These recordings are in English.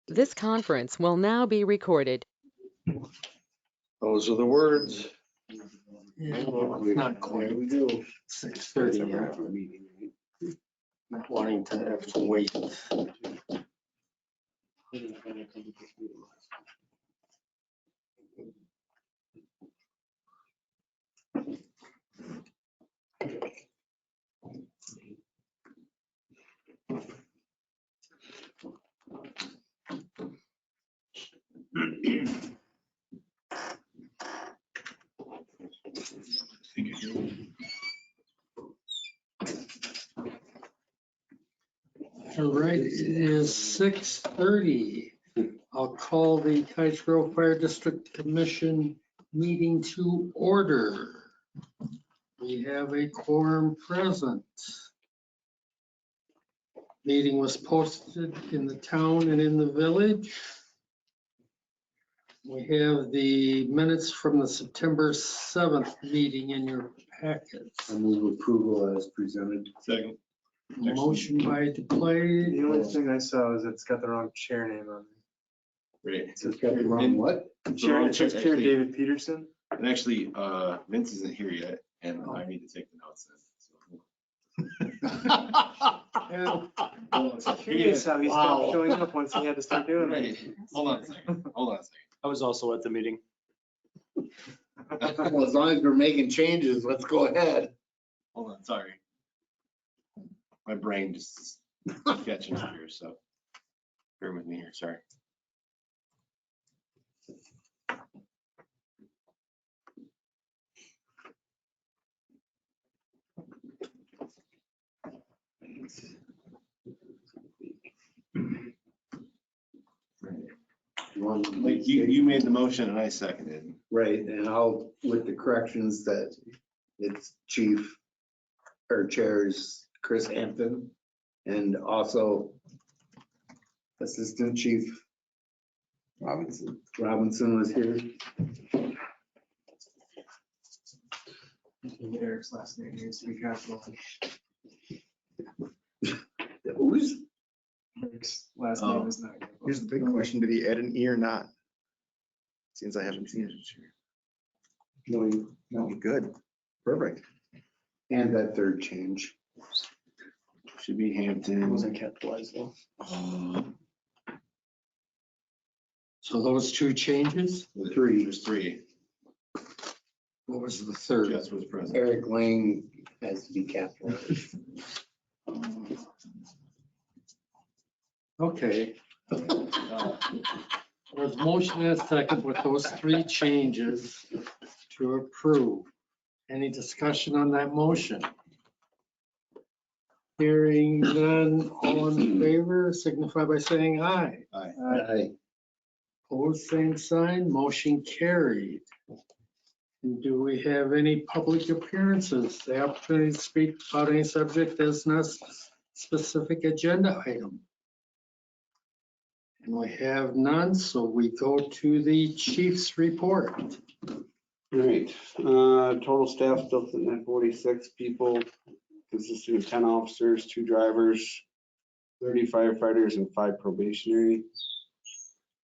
This conference will now be recorded. Those are the words. Yeah, well, it's not quite. We go. 6:30. Not wanting to have to wait. All right, it is 6:30. I'll call the Cottage Grove Fire District Commission meeting to order. We have a quorum present. Meeting was posted in the town and in the village. We have the minutes from the September 7th meeting in your packets. I move approval as presented. Second. Motion by DeClay. The only thing I saw is it's got the wrong chair name on Right. It's got the wrong what? it. Chair, it says Chair David Peterson. And actually, Vince isn't here yet, and I need to take the notes I'm curious how he stopped showing up once he had to start doing Right. it. Hold on a second. Hold on a second. I was also at the meeting. Well, as long as we're making changes, let's go ahead. Hold on, sorry. My brain just catching up here, so bear with me here, sorry. Like you made the motion and I seconded. Right, and I'll, with the corrections that it's chief or chairs Chris Hampton and also Assistant Chief Robinson was here. Eric's last name needs to be capitalized. Who's? Eric's last name is not. Here's the big question, did he add an E or not? Since I haven't seen it. No, good, perfect. And that third change. Should be Hampton. It wasn't capitalized though. So those two changes, Three. There's three. what was the third? Jess was present. Eric Lang has to be capitalized. Okay. There's motion and a second with those three changes to approve. Any discussion on that motion? Hearing none, all in favor, signify by saying aye. Aye. Opposed, same sign, motion carried. And do we have any public appearances? The opportunity to speak about any subject as not specific agenda item? And we have none, so we go to the chief's report. All right, total staff still sitting at 46 people, consisting of 10 officers, 2 drivers, 30 firefighters, and 5 probationary.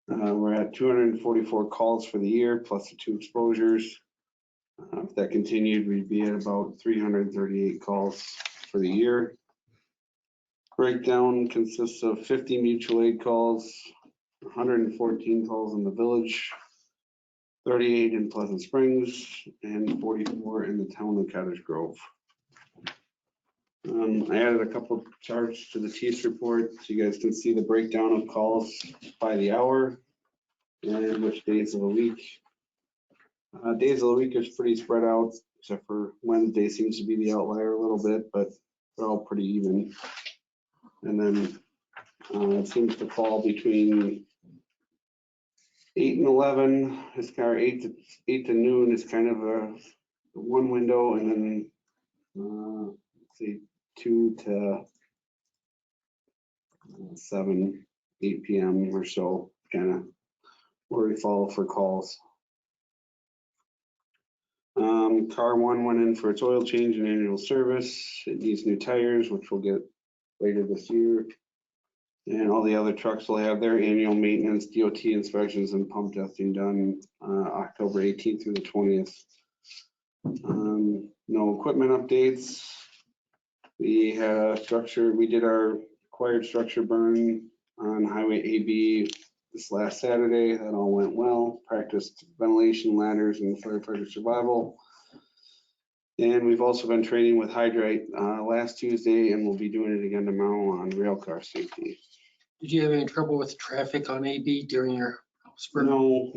We're at 244 calls for the year, plus the 2 exposures. If that continued, we'd be at about 338 calls for the year. Breakdown consists of 50 mutual aid calls, 114 calls in the village, 38 in Pleasant Springs, and 44 in the town of Cottage Grove. I added a couple of charts to the Chief's report so you guys can see the breakdown of calls by the hour and which days of the week. Days of the week is pretty spread out, except for Wednesday seems to be the outlier a little bit, but they're all pretty even. And then it seems to fall between 8 and 11 is kind of 8 to noon is kind of a one window, and then let's see, 2 to 7, 8 p.m. or so, kind of where we fall for calls. Car 1 went in for its oil change and annual service. It needs new tires, which we'll get later this year. And all the other trucks will have their annual maintenance, DOT inspections and pump testing done October 18th through the 20th. No equipment updates. We did our required structure burn on Highway AB this last Saturday. That all went well. Practiced ventilation ladders and firefighter survival. And we've also been training with Hydrate last Tuesday, and we'll be doing it again tomorrow on rail car safety. Did you have any trouble with traffic on AB during your house burn? No,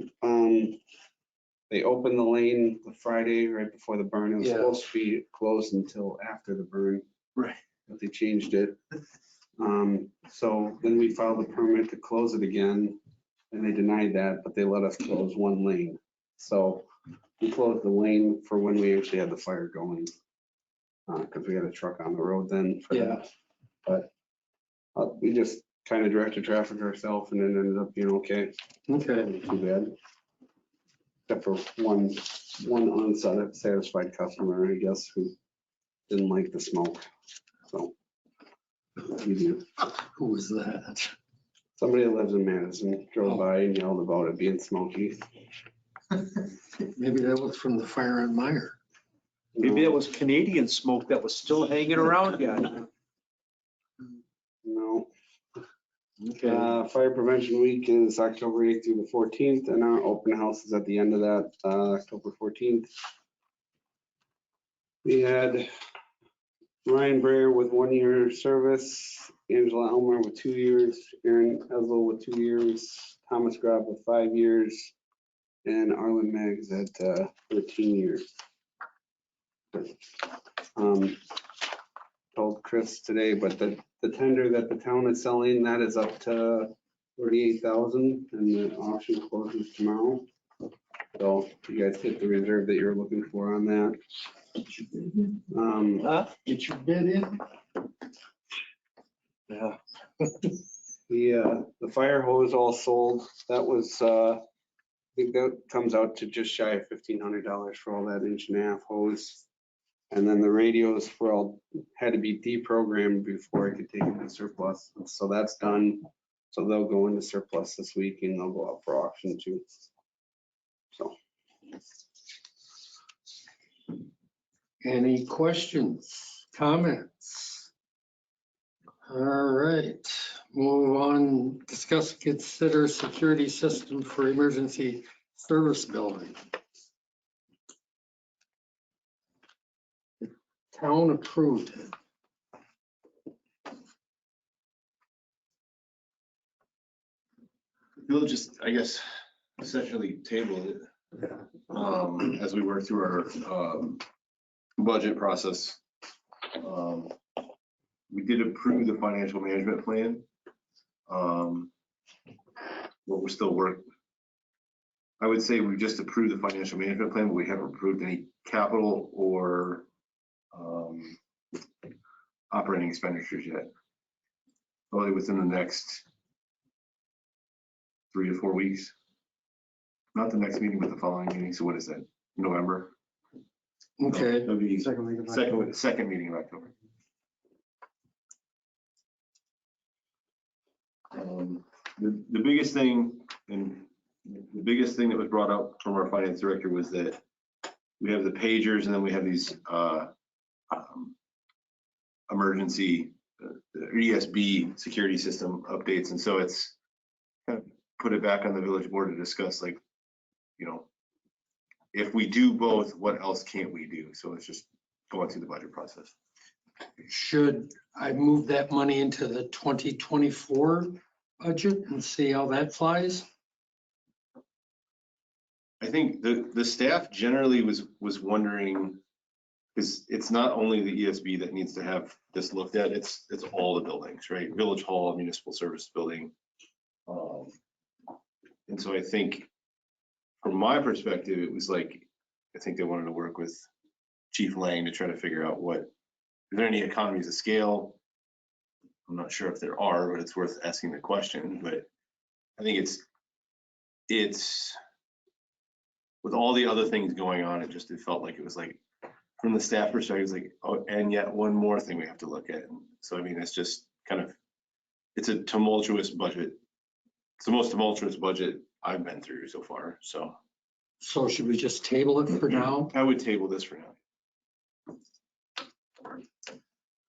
they opened the lane the Friday right before the burn. It was Yeah. supposed to be closed until after the burn. Right. But they changed it. So then we filed a permit to close it again, and they denied that, but they let us close one lane. So we closed the lane for when we actually had the fire going. Because we had a truck on the road then for that. But we just kind of directed traffic ourselves and it ended up being okay. Okay. Wasn't too bad. Except for one unsatisfied customer, I guess, who didn't like the smoke. So we do. Who was that? Somebody that lives in Madison drove by and yelled about it being smoky. Maybe that was from the fire on Meyer. Maybe it was Canadian smoke that was still hanging around yet. No. Okay. Fire Prevention Week is October 8th through the 14th, and our open house is at the end of that, October 14th. We had Ryan Breyer with 1 year service, Angela Elmer with 2 years, Aaron Esel with 2 years, Thomas Grab with 5 years, and Arlen Meggs at 13 years. Told Chris today, but the tender that the town is selling, that is up to 38,000 and the auction closes tomorrow. So you guys hit the reserve that you're looking for on that. Get your bid in. Yeah. The fire hose all sold. That was, I think that comes out to just shy of $1,500 for all that 1.5-inch hose. And then the radios for all had to be deprogrammed before I could take it to surplus. So that's done. So they'll go into surplus this week and they'll go out for auction too. So. Any questions, comments? All right, move on. Discuss, consider security system for emergency service building. The town approved it. The village just, I guess, essentially tabled it as we work through our budget process. We did approve the financial management plan. What we're still working. I would say we just approved the financial management plan, but we haven't approved any capital or operating expenditures yet. Probably within the next 3 to 4 weeks. Not the next meeting, but the following meeting. So what is that? November? Okay, That'll be Second week of October. second meeting of October. The biggest thing, and the biggest thing that was brought up from our finance director was that we have the pagers and then we have these emergency ESB security system updates. And so it's kind of put it back on the village board to discuss, like, you know, if we do both, what else can't we do? So it's just going through the budget process. should I move that money into the 2024 budget and see how that flies? I think the staff generally was wondering, because it's not only the ESB that needs to have this looked at, it's all the buildings, right? Village Hall, municipal service building. And so I think from my perspective, it was like, I think they wanted to work with Chief Lang to try to figure out what, are there any economies of scale? I'm not sure if there are, but it's worth asking the question. But I think it's with all the other things going on, it felt like it was like, from the staff perspective, it's like, oh, and yet one more thing we have to look at. So, I mean, it's just kind of it's a tumultuous budget. It's the most tumultuous budget I've been through so far, so So should we just table it for now? I would table this for now.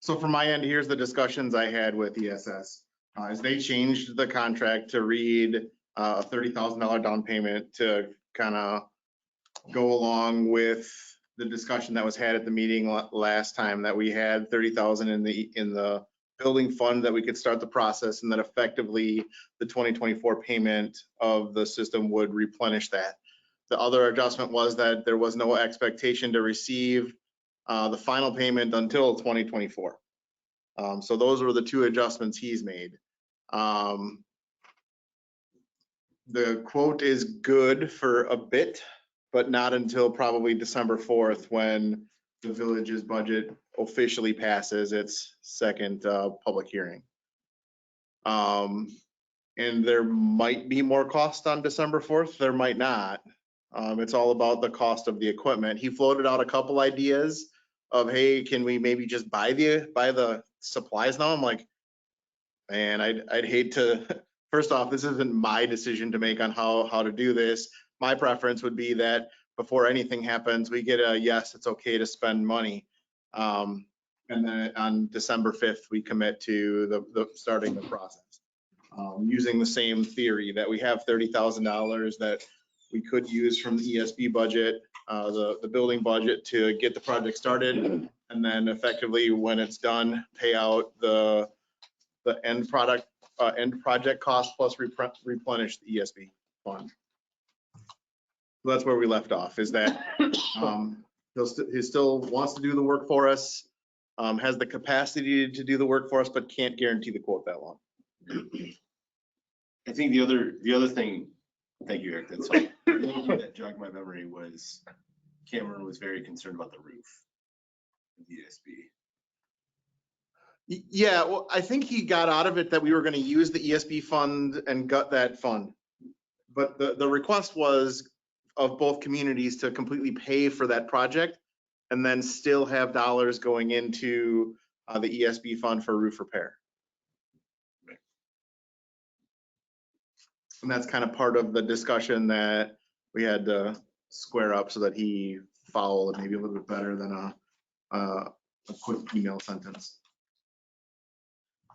So from my end, here's the discussions I had with ESS. As they changed the contract to read a $30,000 down payment to kind of go along with the discussion that was had at the meeting last time, that we had 30,000 in the building fund, that we could start the process, and that effectively the 2024 payment of the system would replenish that. The other adjustment was that there was no expectation to receive the final payment until 2024. So those were the two adjustments he's made. The quote is good for a bit, but not until probably December 4th, when the village's budget officially passes its second public hearing. And there might be more cost on December 4th, there might not. It's all about the cost of the equipment. He floated out a couple ideas of, hey, can we maybe just buy the supplies now? I'm like, man, I'd hate to, first off, this isn't my decision to make on how to do this. My preference would be that before anything happens, we get a yes, it's okay to spend money. And then on December 5th, we commit to the starting the process. Using the same theory that we have $30,000 that we could use from the ESB budget, the building budget, to get the project started. And then effectively, when it's done, pay out the end project cost plus replenish the ESB fund. So that's where we left off, is that he still wants to do the work for us, has the capacity to do the work for us, but can't guarantee the quote that long. I think the other thing, thank you, Eric, that's all, that jogged my memory was Cameron was very concerned about the roof of the ESB. Yeah, well, I think he got out of it that we were going to use the ESB fund and gut that fund. But the request was of both communities to completely pay for that project and then still have dollars going into the ESB fund for roof repair. And that's kind of part of the discussion that we had to square up so that he followed maybe a little bit better than a quick email sentence.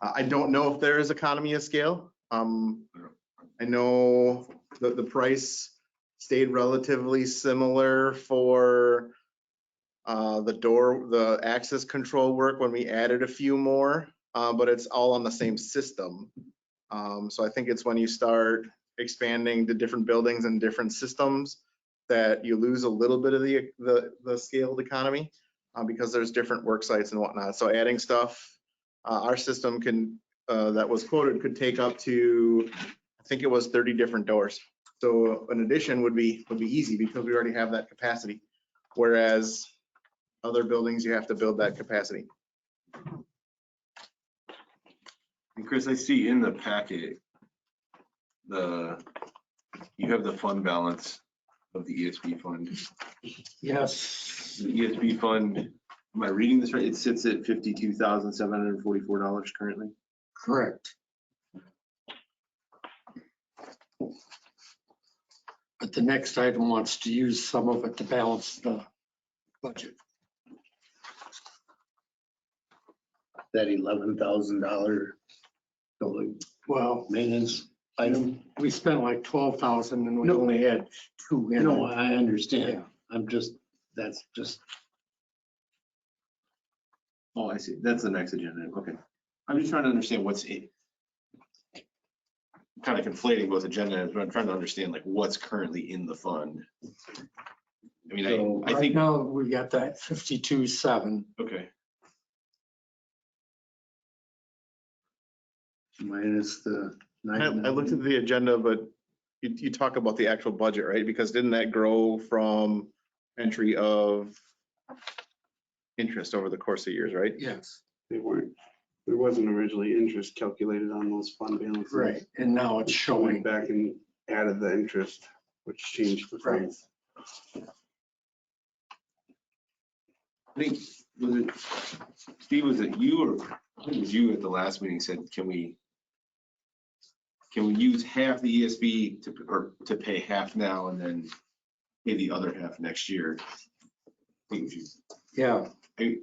I don't know if there is economy of scale. I know that the price stayed relatively similar for the access control work when we added a few more, but it's all on the same system. So I think it's when you start expanding to different buildings and different systems that you lose a little bit of the scaled economy, because there's different work sites and whatnot. So adding stuff, our system can, that was quoted, could take up to, I think it was 30 different doors. So an addition would be easy because we already have that capacity. Whereas other buildings, you have to build that capacity. And Chris, I see in the packet, you have the fund balance of the ESB fund. Yes. The ESB fund, am I reading this right? It sits at $52,744 currently. Correct. But the next item wants to use some of it to balance the budget. That $11,000 building Well, maintenance item. we spent like 12,000 and we No. only had 2 in No, it. I understand. Yeah. That's just, Oh, I see. That's the next agenda. Okay. I'm just trying to understand what's in. Kind of conflating both agendas, but I'm trying to understand like what's currently in the fund. I mean, So I Right think, now, we got that 52.7. okay. minus the I looked at the agenda, but you talk about the actual budget, right? Because didn't that grow from entry of interest over the course of years, right? Yes. There wasn't originally interest calculated on those fund balances. Right, and now it's We went showing. back and added the interest, which changed the funds. I think, was it, Steve, was it you or I think it was you at the last meeting said, can we can we use half the ESB to pay half now and then pay the other half next year? I think we should- Yeah. I-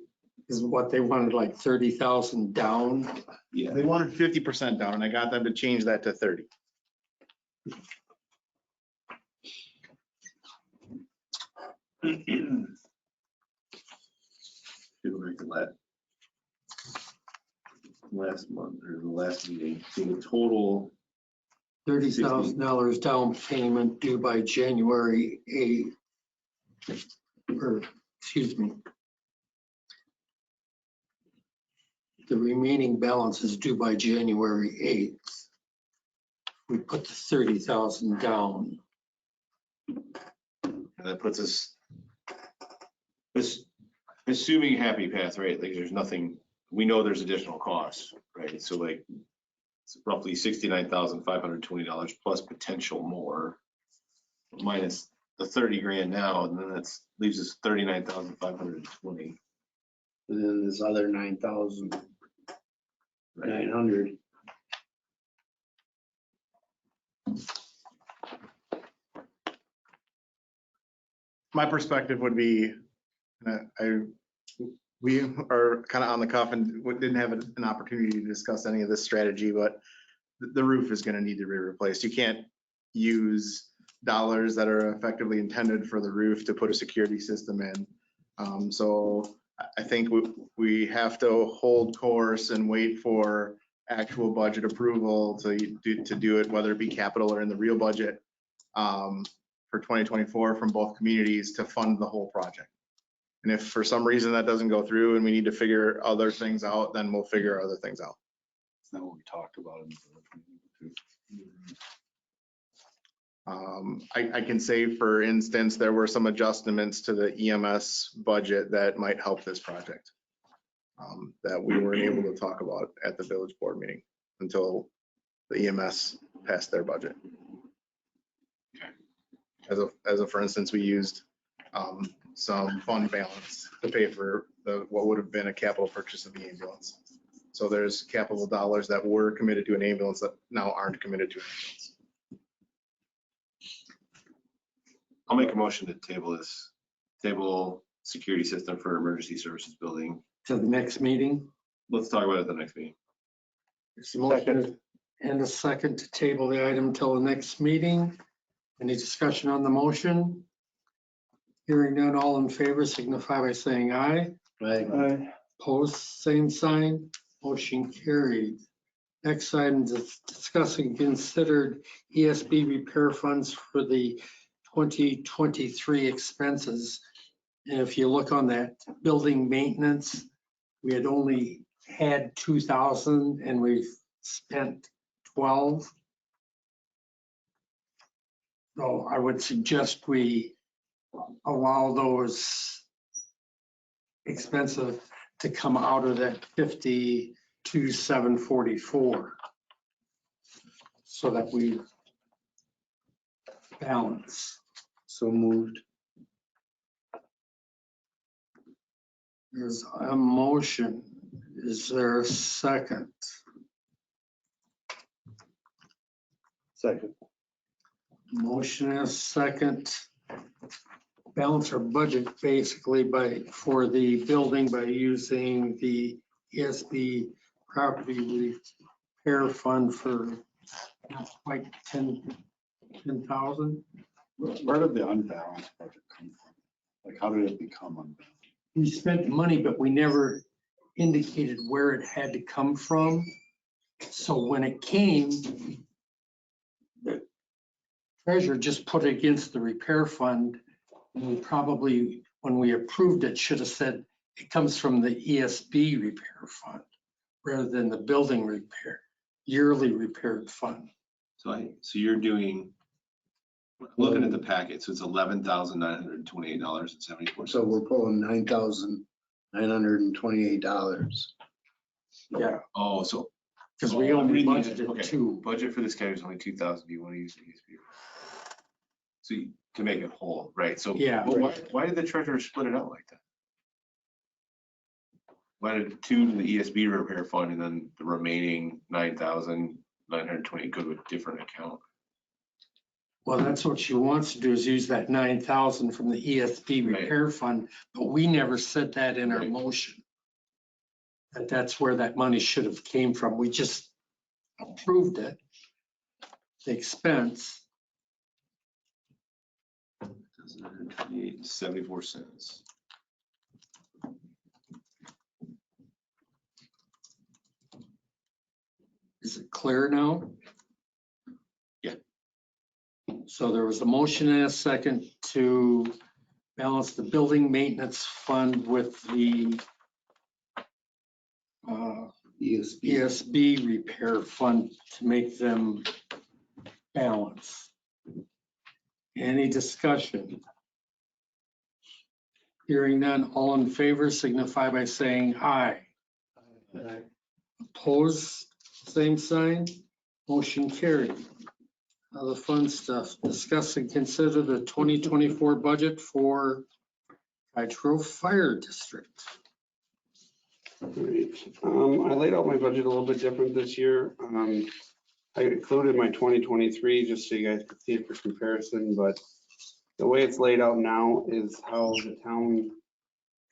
Is what they wanted, like 30,000 down. Yeah. They wanted 50% down and I got them to change that to 30. Go back to last month or the last meeting, so the total, $30,000 down payment due by January 8th. Or, excuse me. The remaining balance is due by January 8th. We put the 30,000 down. and that puts us, assuming happy path, right? Like there's nothing, we know there's additional costs, right? So like it's roughly $69,520 plus potential more, minus the 30 grand now, and then that's leaves us 39,520. And then this other 9,900. My perspective would be, we are kind of on the cuff and didn't have an opportunity to discuss any of this strategy, but the roof is going to need to be replaced. You can't use dollars that are effectively intended for the roof to put a security system in. So I think we have to hold course and wait for actual budget approval to do it, whether it be capital or in the real budget for 2024 from both communities to fund the whole project. And if for some reason that doesn't go through and we need to figure other things out, then we'll figure other things out. It's not what we talked about. I can say, for instance, there were some adjustments to the EMS budget that might help this project that we weren't able to talk about at the village board meeting until the EMS passed their budget. As a for instance, we used some fund balance to pay for what would have been a capital purchase of the ambulance. So there's capital dollars that were committed to an ambulance that now aren't committed to an ambulance. I'll make a motion to table security system for emergency services building. To the next meeting. Let's talk about it at the next meeting. There's a motion and a second to table the item till the next meeting. Any discussion on the motion? Hearing none, all in favor signify by saying aye. Right. Opposed, same sign. Motion carried. Next item is discussing considered ESB repair funds for the 2023 expenses. And if you look on that building maintenance, we had only had 2,000 and we've spent 12. So I would suggest we allow those expenses to come out of that 52,744 so that we balance. So moved. There's a motion. Is there a second? Second. Motion is second. Balance our budget basically for the building by using the ESB property repair fund for not quite 10,000. Where did the unbalanced budget come from? Like, how did it become unbalanced? We spent money, but we never indicated where it had to come from. So when it came, the treasurer just put it against the repair fund. And we probably, when we approved it, should have said it comes from the ESB repair fund rather than the building repair, yearly repaired fund. So you're doing, looking at the packet, so it's $11,928.74. So we're pulling $9,928. Yeah, Oh, so. because we I'm only reading it. budgeted Okay. 2. Budget for this guy is only 2,000. Do you want to use the ESP? So to make it whole, right? So Yeah. well, why did the treasurer split it out like that? Why did 2 to the ESB repair fund and then the remaining 9,000 920 go to a different account. Well, that's what she wants to do is use that 9,000 from the ESP Right. repair fund, but we never said that in our Right. motion. That's where that money should have came from. We just approved it. The expense. 74 cents. Is it clear now? Yeah. So there was a motion and a second to balance the building maintenance fund with the ESB repair fund to make them balance. Any discussion? Hearing none, all in favor signify by saying aye. Opposed, same sign, motion carried. Now the fun stuff, discuss and consider the 2024 budget for Cottage Grove Fire District. Great. I laid out my budget a little bit different this year. I included my 2023 just so you guys could see it for comparison, but the way it's laid out now is how the town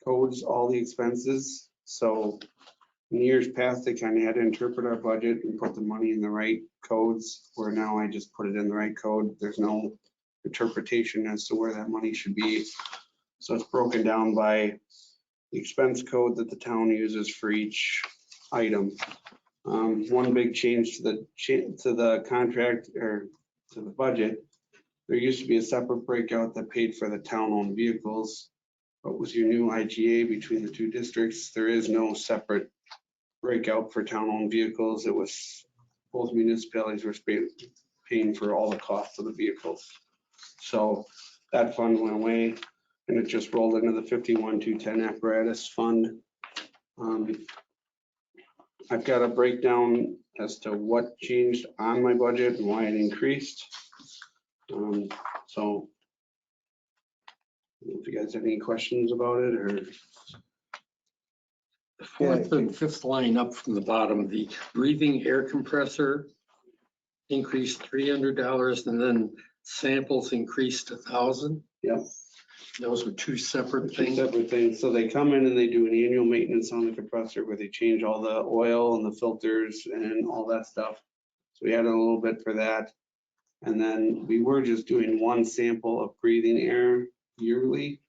codes all the expenses. So in years past, they kind of had to interpret our budget and put the money in the right codes, where now I just put it in the right code. There's no interpretation as to where that money should be. So it's broken down by the expense code that the town uses for each item. One big change to the contract or to the budget, there used to be a separate breakout that paid for the town-owned vehicles. But with your new IGA between the two districts, there is no separate breakout for town-owned vehicles. It was both municipalities were paying for all the costs of the vehicles. So that fund went away and it just rolled into the 51-210 apparatus fund. I've got a breakdown as to what changed on my budget and why it increased. So if you guys have any questions about it or. The fourth and fifth line up from the bottom, the breathing air compressor increased $300 and then samples increased 1,000. Yep. Those were two separate Two things. separate things. So they come in and they do an annual maintenance on the compressor where they change all the oil and the filters and all that stuff. So we added a little bit for that. And then we were just doing one sample of breathing air yearly,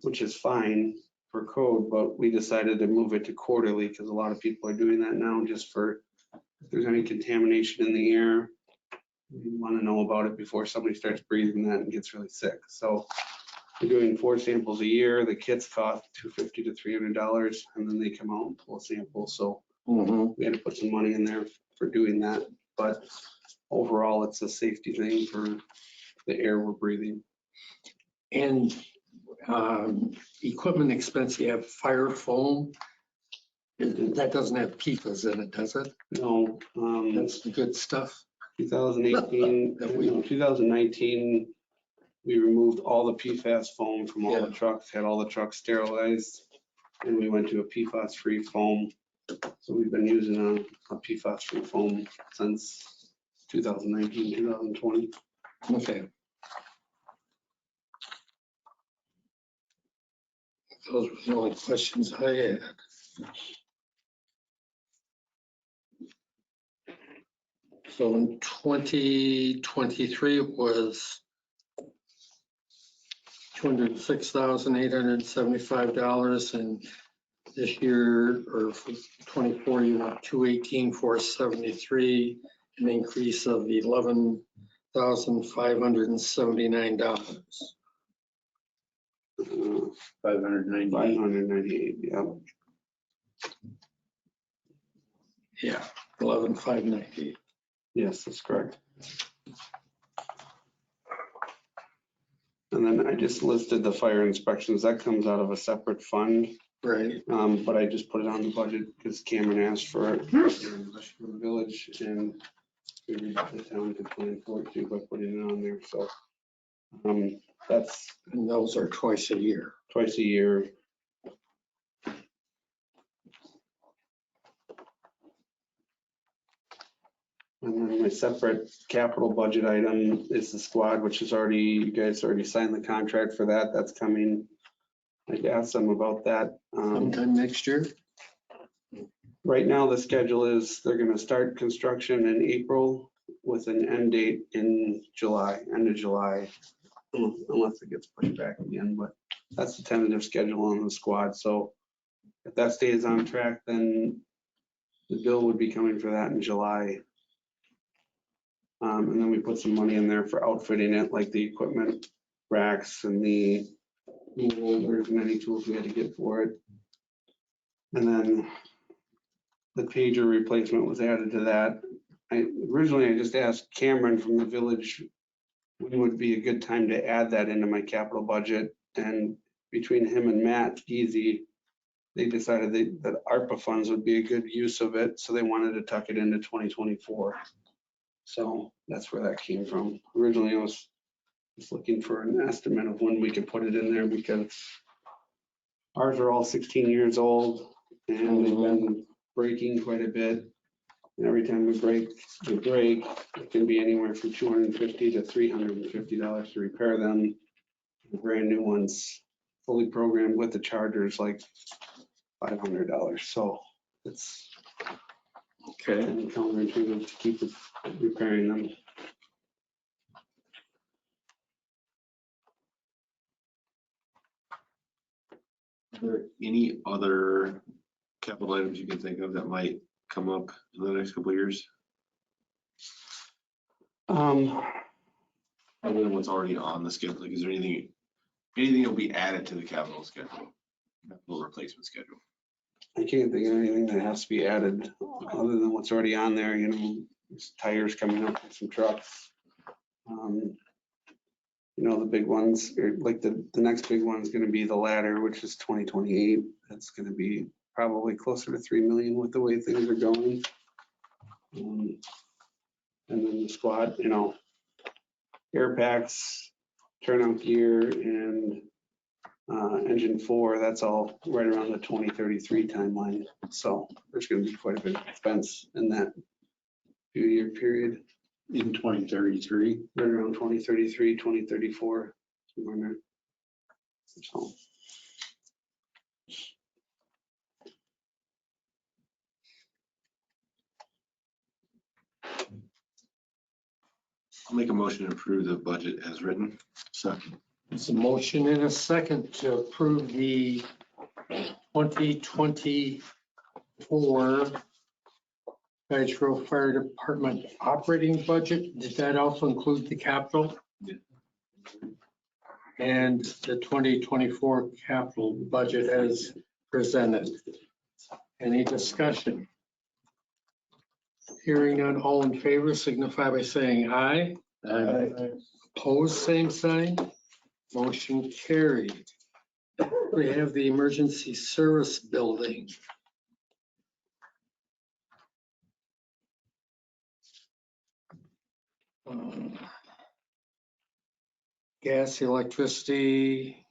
which is fine for code, but we decided to move it to quarterly because a lot of people are doing that now just for if there's any contamination in the air. We want to know about it before somebody starts breathing that and gets really sick. So we're doing 4 samples a year. The kits cost $250 to $300, and then they come out and pull samples. So we had to put some money in there for doing that. But overall, it's a safety thing for the air we're breathing. And equipment expense, you have fire foam. That doesn't have PFAS in it, does it? No, That's the good stuff. 2018, 2019, we removed all the PFAS foam from all the trucks, had all the trucks sterilized, and we went to a PFAS-free foam. So we've been using a PFAS-free foam since 2019, 2020. Okay. Those were the only questions I had. So in 2023 it was $206,875, and this year, or for 24, you want $218,473, an increase of $11,579. 598, yeah. Yeah, 11,598. Yes, that's correct. And then I just listed the fire inspections. That comes out of a separate fund. Right. But I just put it on the budget because Cameron asked for it for the village, and the town could plan for it too by putting it on there. So that's And those are twice a year. twice a year. And then my separate capital budget item is the squad, which is already, you guys already signed the contract for that. That's coming. I asked them about that. Sometime next year? Right now, the schedule is they're gonna start construction in April with an end date in July, end of July. Unless it gets pushed back again, but that's the tentative schedule on the squad. So if that stays on track, then the bill would be coming for that in July. And then we put some money in there for outfitting it, like the equipment racks and the tool holders and any tools we had to get for it. And then the pager replacement was added to that. Originally, I just asked Cameron from the village when would be a good time to add that into my capital budget. And between him and Matt Easy, they decided that ARPA funds would be a good use of it. So they wanted to tuck it into 2024. So that's where that came from. Originally, I was just looking for an estimate of when we could put it in there because ours are all 16 years old and they've been breaking quite a bit. And every time we break, it can be anywhere from $250 to $350 to repair them. The brand new ones, fully programmed with the chargers, like $500. So it's Okay. counterintuitive to keep repairing them. Are there any other capital items you can think of that might come up in the next couple of years? Other than what's already on the schedule, like, is there anything that'll be added to the capital schedule, capital replacement schedule? I can't think of anything that has to be added other than what's already on there, you know, there's tires coming up with some trucks. You know, the big ones, or like the next big one is gonna be the ladder, which is 2028. That's gonna be probably closer to 3 million with the way things are going. And then the squad, you know, air packs, turnout gear, and engine 4, that's all right around the 2033 timeline. So there's gonna be quite a bit of expense in that few-year period, In 2033. right around 2033, 2034, somewhere in there. So I'll make a motion to approve the budget as written. Second. There's a motion and a second to approve the 2024 Cottage Grove Fire Department operating budget. Did that also include the capital? Yeah. And the 2024 capital budget as presented. Any discussion? Hearing none, all in favor signify by saying aye. Opposed, same sign. Motion carried. We have the emergency service building. Gas, electricity,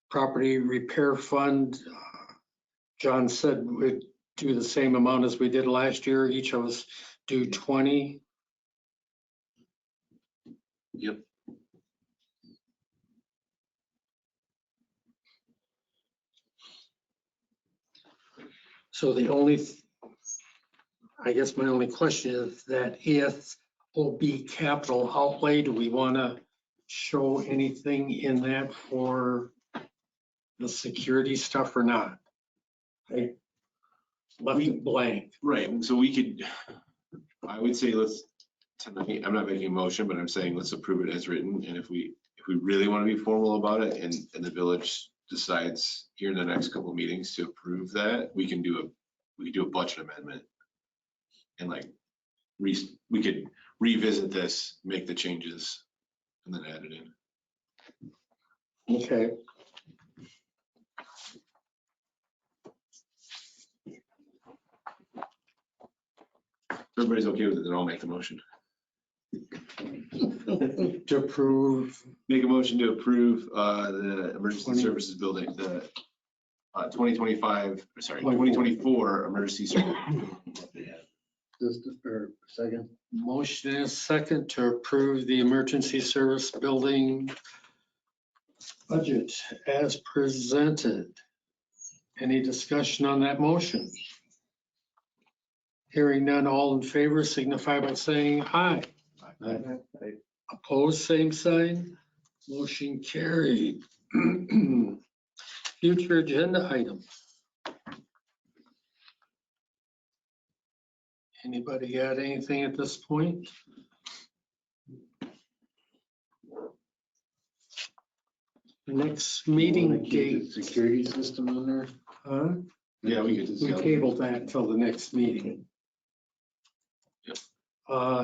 property repair fund. John said we'd do the same amount as we did last year. Each of us do 20. Yep. So the only, I guess my only question is that if OB capital outlay, do we want to show anything in that for the security stuff or not? I left it blank. Right, so we could, I would say tonight, I'm not making a motion, but I'm saying let's approve it as written. And if we really want to be formal about it and the village decides here in the next couple of meetings to approve that, we can do a budget amendment. And like, we could revisit this, make the changes, and then add it in. Okay. If everybody's okay with it, then I'll make the motion. To approve Make a motion to approve the emergency 20. services building, the 2024 emergency service. Just, or second, Motion and a second to approve the emergency service building budget as presented. Any discussion on that motion? Hearing none, all in favor signify by saying aye. Opposed, same sign. Motion carried. Future agenda items. Anybody got anything at this point? Next meeting date. security system on there. Huh? Yeah, we could. We tabled that till the next meeting.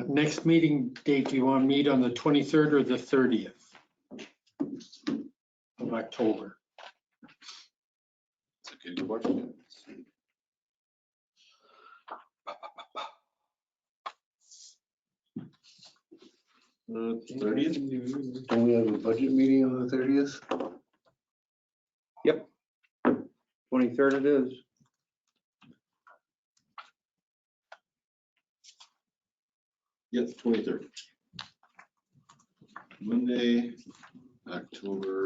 Next meeting date, do you want to meet on the 23rd or the 30th of October? That's a good question. 30th? Don't we have a budget meeting on the 30th? 23rd it is. Yep, 23rd. Monday, October.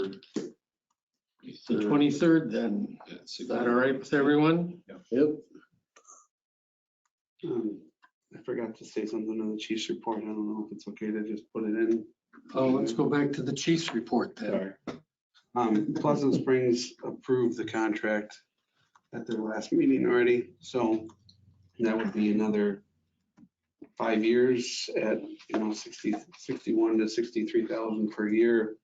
The 23rd then. Is that all right with everyone? Yep. I forgot to say something on the chief's report. I don't know if it's okay to just put it in. Oh, let's go back to the chief's report then. Sorry. Pleasant Springs approved the contract at their last meeting already, so that would be another 5 years at, 61 to 63,000 per year.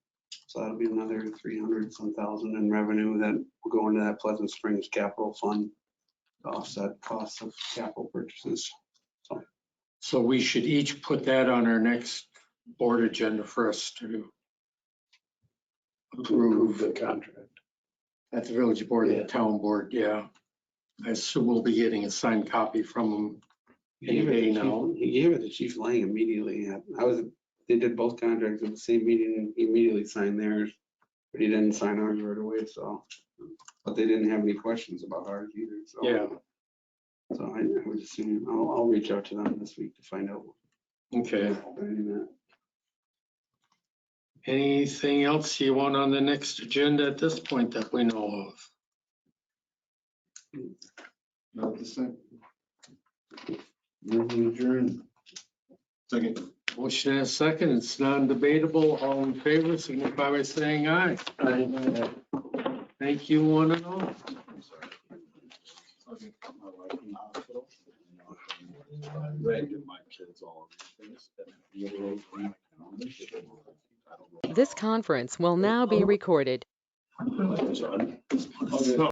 So that'll be another 300 some thousand in revenue that will go into that Pleasant Springs capital fund to offset costs of capital purchases. So we should each put that on our next board agenda for us to Approve approve the contract. at the village board and Yeah. the town board, yeah. I assume we'll be getting a signed copy from them any day now. He gave it to Chief Lang immediately. They did both contracts at the same meeting and he immediately signed theirs, but he didn't sign ours right away, so. But they didn't have any questions about ours either, so. Yeah, So I would assume, I'll reach out to them this week to find out. okay. That. Anything else you want on the next agenda at this point that we know of? Not the same. Move to adjourn. Second. Motion and a second, it's non-debatable. All in favor, signify by saying aye. Aye. Thank you, one and all. My kids all. This conference will now be recorded.